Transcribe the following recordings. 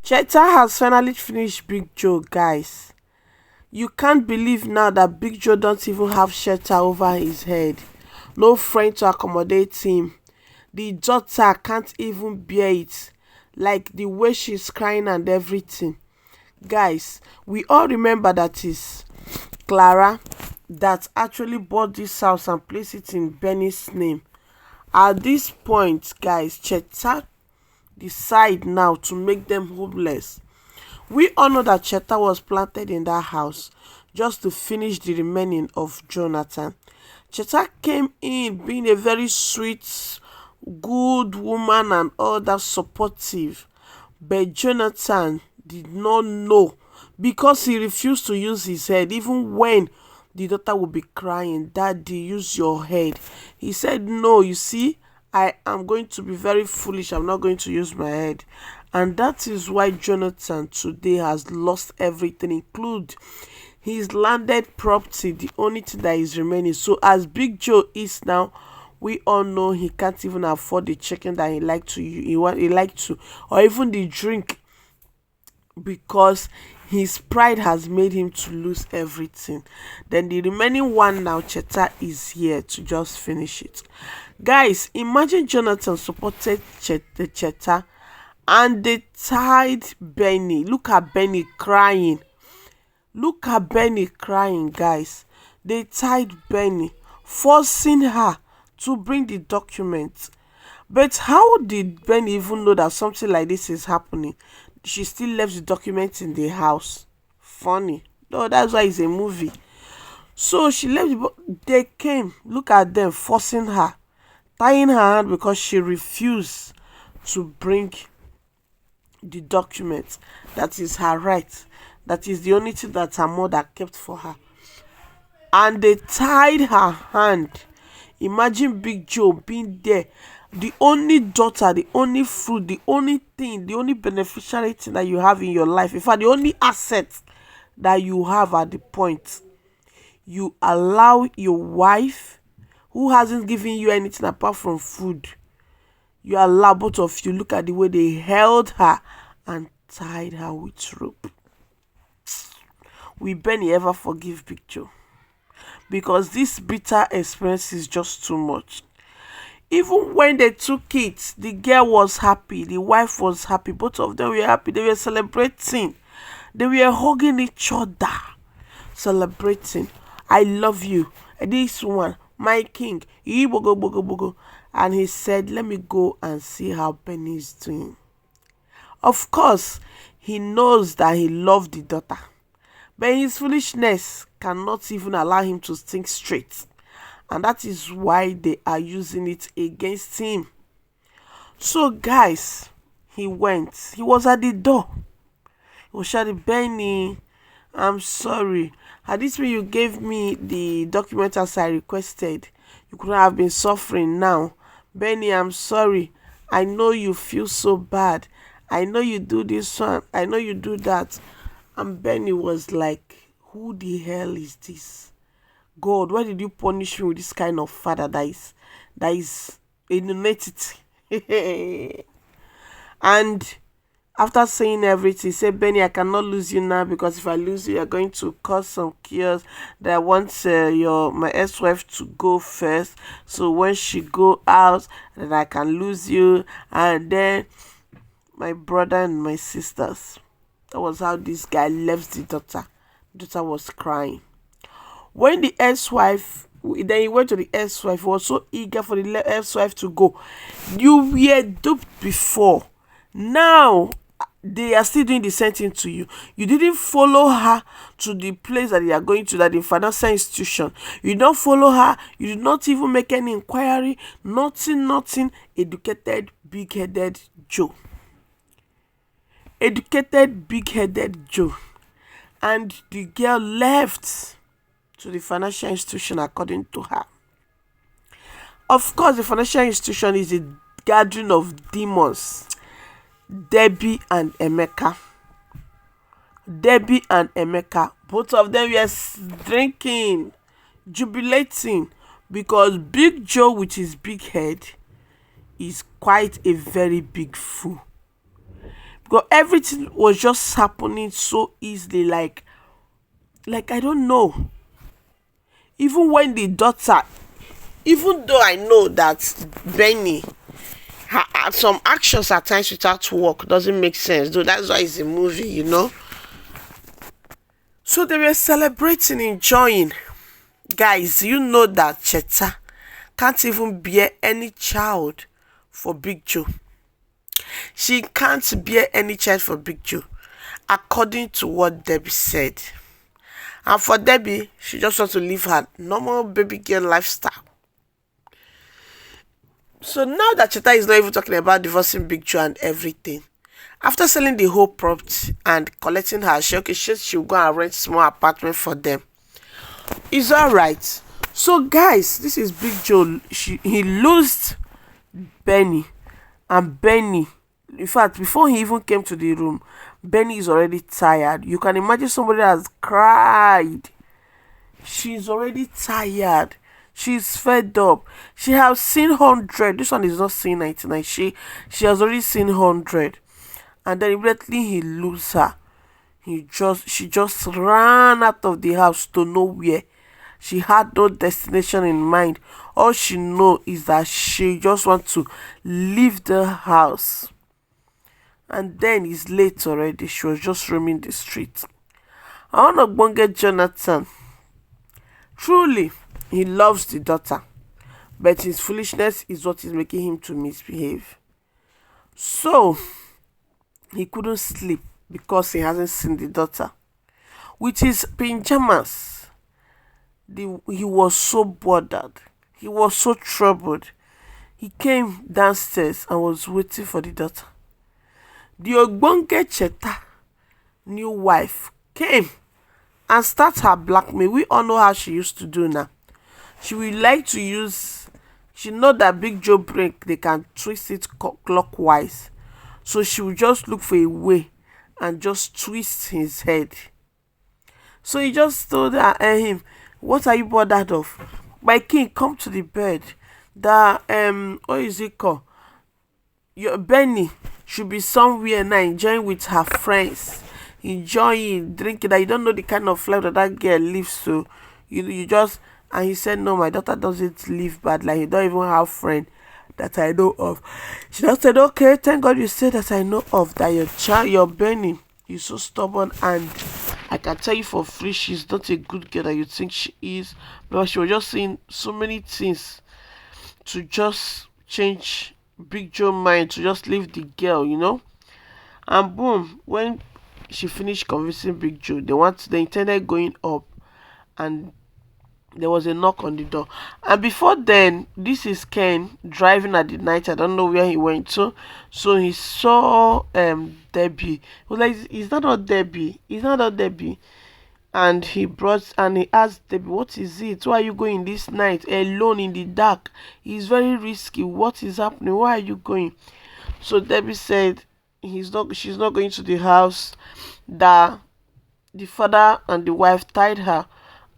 Shetta has finally finished Big Joe, guys. You can't believe now that Big Joe don't even have Shetta over his head. No friend to accommodate him. The daughter can't even bear it. Like the way she's crying and everything. Guys, we all remember that is Clara that actually bought this house and placed it in Benny's name. At this point, guys, Shetta decide now to make them homeless. We all know that Shetta was planted in that house just to finish the remaining of Jonathan. Shetta came in being a very sweet, good woman and all that supportive. But Jonathan did not know because he refused to use his head even when the daughter would be crying, "Daddy, use your head." He said, "No, you see, I am going to be very foolish. I'm not going to use my head." And that is why Jonathan today has lost everything, include his landed property, the only thing that is remaining. So as Big Joe is now, we all know he can't even afford the chicken that he like to or even the drink, because his pride has made him to lose everything. Then the remaining one now, Shetta is here to just finish it. Guys, imagine Jonathan supported Shetta and they tied Benny. Look at Benny crying. Look at Benny crying, guys. They tied Benny, forcing her to bring the documents. But how did Benny even know that something like this is happening? She still left the documents in the house. Funny. No, that's why it's a movie. So she left they came, look at them, forcing her, tying her hand because she refused to bring the documents. That is her right. That is the only thing that her mother kept for her. And they tied her hand. Imagine Big Joe being there, the only daughter, the only fruit, the only thing, the only beneficiary thing that you have in your life. In fact, the only asset that you have at the point. You allow your wife, who hasn't given you anything apart from food, you allow both of you, look at the way they held her and tied her with rope. Will Benny ever forgive Big Joe? Because this bitter experience is just too much. Even when they took it, the girl was happy, the wife was happy, both of them were happy, they were celebrating, they were hugging each other, celebrating. "I love you, this one, my king." And he said, "Let me go and see how Benny is doing." Of course, he knows that he loved the daughter, but his foolishness cannot even allow him to think straight. And that is why they are using it against him. So, guys, he went. He was at the door. He was shouting, "Benny, I'm sorry. Had this been you gave me the document as I requested, you couldn't have been suffering now. Benny, I'm sorry. I know you feel so bad. I know you do this one. I know you do that." And Benny was like, "Who the hell is this? God, why did you punish me with this kind of father that is a nonentity?" And after saying everything, he said, "Benny, I cannot lose you now, because if I lose you, you're going to cause some chaos. That I want my ex-wife to go first. So when she go out, then I can lose you. And then my brother and my sisters." That was how this guy left the daughter. The daughter was crying. When the ex-wife, then he went to the ex-wife, he was so eager for the ex-wife to go. You were duped before. Now, they are still doing the same thing to you. You didn't follow her to the place that they are going to, that the financial institution. You don't follow her. You did not even make any inquiry. Nothing. Educated, big-headed Joe. Educated, big-headed Joe. And the girl left to the financial institution according to her. Of course, the financial institution is a gathering of demons. Debbie and Emeka, both of them were drinking, jubilating, because Big Joe with his big head is quite a very big fool. because everything was just happening so easily, like I don't know. Even when the daughter, even though I know that Benny, some actions at times without work doesn't make sense, though that's why it's a movie. So they were celebrating, enjoying. Guys, you know that Shetta can't even bear any child for Big Joe. She can't bear any child for Big Joe, according to what Debbie said. And for Debbie, she just wants to live her normal baby girl lifestyle. So now that Shetta is not even talking about divorcing Big Joe and everything, after selling the whole property and collecting her share, okay, she'll go and rent small apartment for them. It's alright. So guys, this is Big Joe. He lost Benny, and Benny, in fact, before he even came to the room, Benny is already tired. You can imagine somebody has cried. She's already tired. She's fed up. She has seen 100. This one is not seeing 99. She has already seen 100. And then immediately he loses her. She just ran out of the house to nowhere. She had no destination in mind. All she knows is that she just wants to leave the house. And then it's late already. She was just roaming the street. I want to get Jonathan. Truly, he loves the daughter, but his foolishness is what is making him to misbehave. So he couldn't sleep because he hasn't seen the daughter. With his pajamas, he was so bothered. He was so troubled. He came downstairs and was waiting for the daughter. The Ogbonge Shetta new wife came and start her blackmail. We all know how she used to do now. She will like to use, she know that Big Joe break, they can twist it clockwise. So she will just look for a way and just twist his head. So he just told her, him, what are you bothered of? My king, come to the bed. That, what is it called? Your Benny should be somewhere now enjoying with her friends. Enjoying, drinking, that you don't know the kind of life that girl lives. So you just, and he said, no, my daughter doesn't live bad. Like, you don't even have friend that I know of. She just said, okay, thank God you said that I know of, that your child, your Benny, is so stubborn, and I can tell you for free, she's not a good girl that you think she is. Because she was just saying so many things to just change Big Joe's mind, to just leave the girl. And boom, when she finished convincing Big Joe, they intended going up, and there was a knock on the door. And before then, this is Ken driving at the night. I don't know where he went to. So he saw Debbie. He was like, is that not Debbie? Is that not Debbie? And he asked Debbie, what is it? Why are you going this night alone in the dark? It's very risky. What is happening? Why are you going? So Debbie said she's not going to the house, that the father and the wife tied her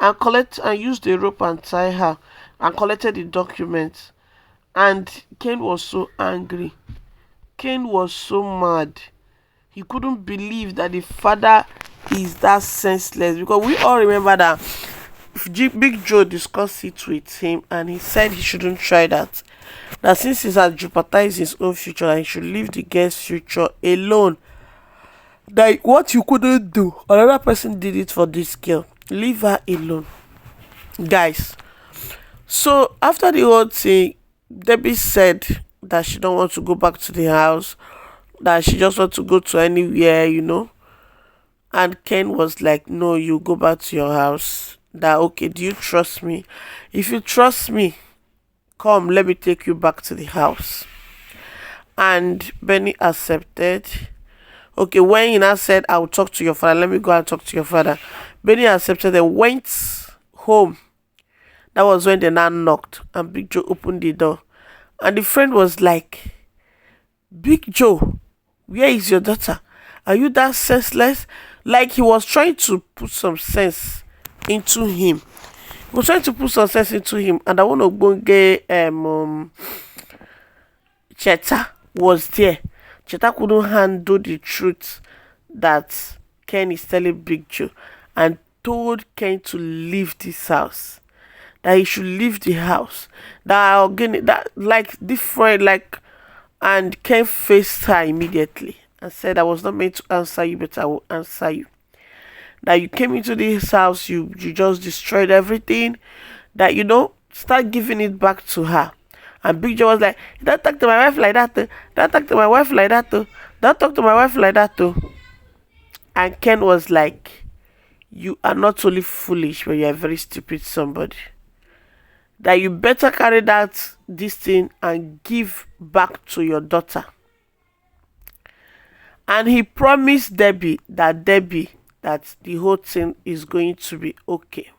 and used the rope and tie her and collected the documents. And Ken was so angry. Ken was so mad. He couldn't believe that the father is that senseless, because we all remember that Big Joe discussed it with him and he said he shouldn't try that. That since he has jeopardized his own future, and he should leave the girl's future alone. That what you couldn't do, another person did it for this girl. Leave her alone. Guys. So after the whole thing, Debbie said that she don't want to go back to the house, that she just want to go to anywhere. And Ken was like, no, you go back to your house. That, okay, do you trust me? If you trust me, come, let me take you back to the house. And Benny accepted. Okay, when he now said, I will talk to your father, let me go and talk to your father. Benny accepted and went home. That was when they now knocked and Big Joe opened the door. And the friend was like, Big Joe, where is your daughter? Are you that senseless? Like, he was trying to put some sense into him. And I want to get Shetta was there Shetta couldn't handle the truth that Ken is telling Big Joe, and told Ken to leave this house. That he should leave the house. That again, that like different, like, and Ken faced her immediately and said, "I was not meant to answer you, but I will answer you. That you came into this house, you just destroyed everything. That start giving it back to her." And Big Joe was like, "Don't talk to my wife like that. Don't talk to my wife like that. Don't talk to my wife like that." And Ken was like, "You are not only foolish, but you are very stupid somebody. That you better carry this thing and give back to your daughter." And he promised Debbie that the whole thing is going to be okay.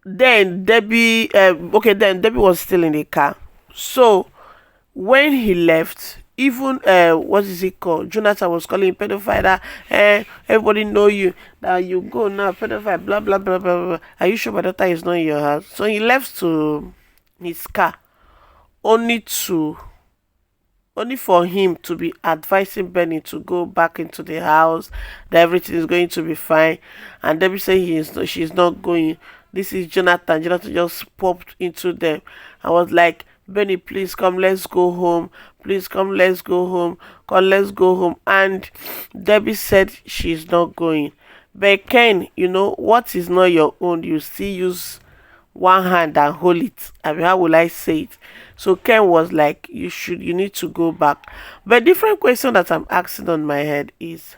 Then Debbie, then Debbie was still in the car. So when he left, even what is it called? Jonathan was calling him pedophile. That everybody know you. That you go now, pedophile. Blah blah blah blah blah. Are you sure my daughter is not in your house? So he left to his car, only for him to be advising Benny to go back into the house, that everything is going to be fine. And Debbie said she's not going. This is Jonathan. Jonathan just popped into them. I was like, "Benny, please come, let's go home. Please come, let's go home. Come, let's go home." And Debbie said she's not going. But Ken, what is not your own, you still use one hand and hold it. I mean, how will I say it? So Ken was like, you need to go back. But different question that I'm asking on my head is,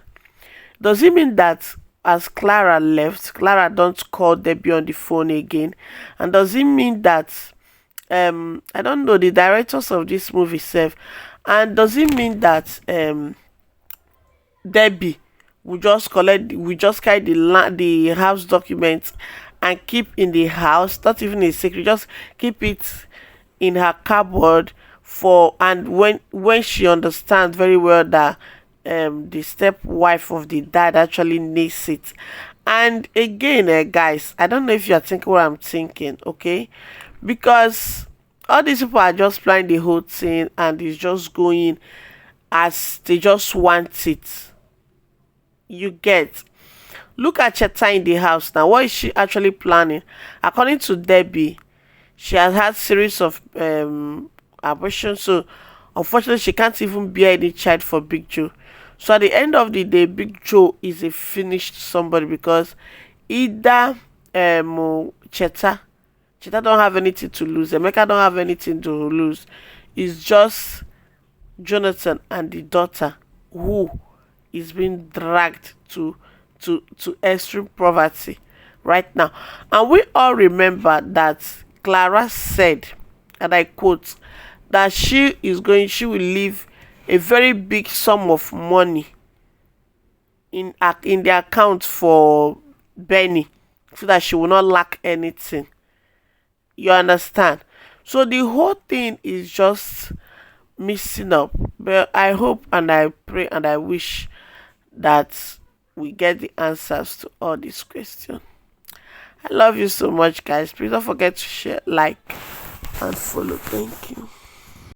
does it mean that as Clara left, Clara don't call Debbie on the phone again? And does it mean that I don't know the directors of this movie self, and does it mean that Debbie will just carry the house documents and keep in the house, not even a secret, just keep it in her cupboard and when she understands very well that the stepwife of the dad actually needs it. And again, guys, I don't know if you're thinking what I'm thinking, okay? Because all these people are just planning the whole thing and it's just going as they just want it. You get. Look at Shetta in the house now. What is she actually planning? According to Debbie, she has had series of abortions, so unfortunately she can't even bear any child for Big Joe. So at the end of the day, Big Joe is a finished somebody, because either Shetta don't have anything to lose, Emeka don't have anything to lose. It's just Jonathan and the daughter who is being dragged to extreme poverty right now. And we all remember that Clara said, and I quote, that she will leave a very big sum of money in the account for Benny, so that she will not lack anything. You understand? So the whole thing is just missing up. But I hope and I pray and I wish that we get the answers to all these questions. I love you so much, guys. Please don't forget to share, like, and follow. Thank you.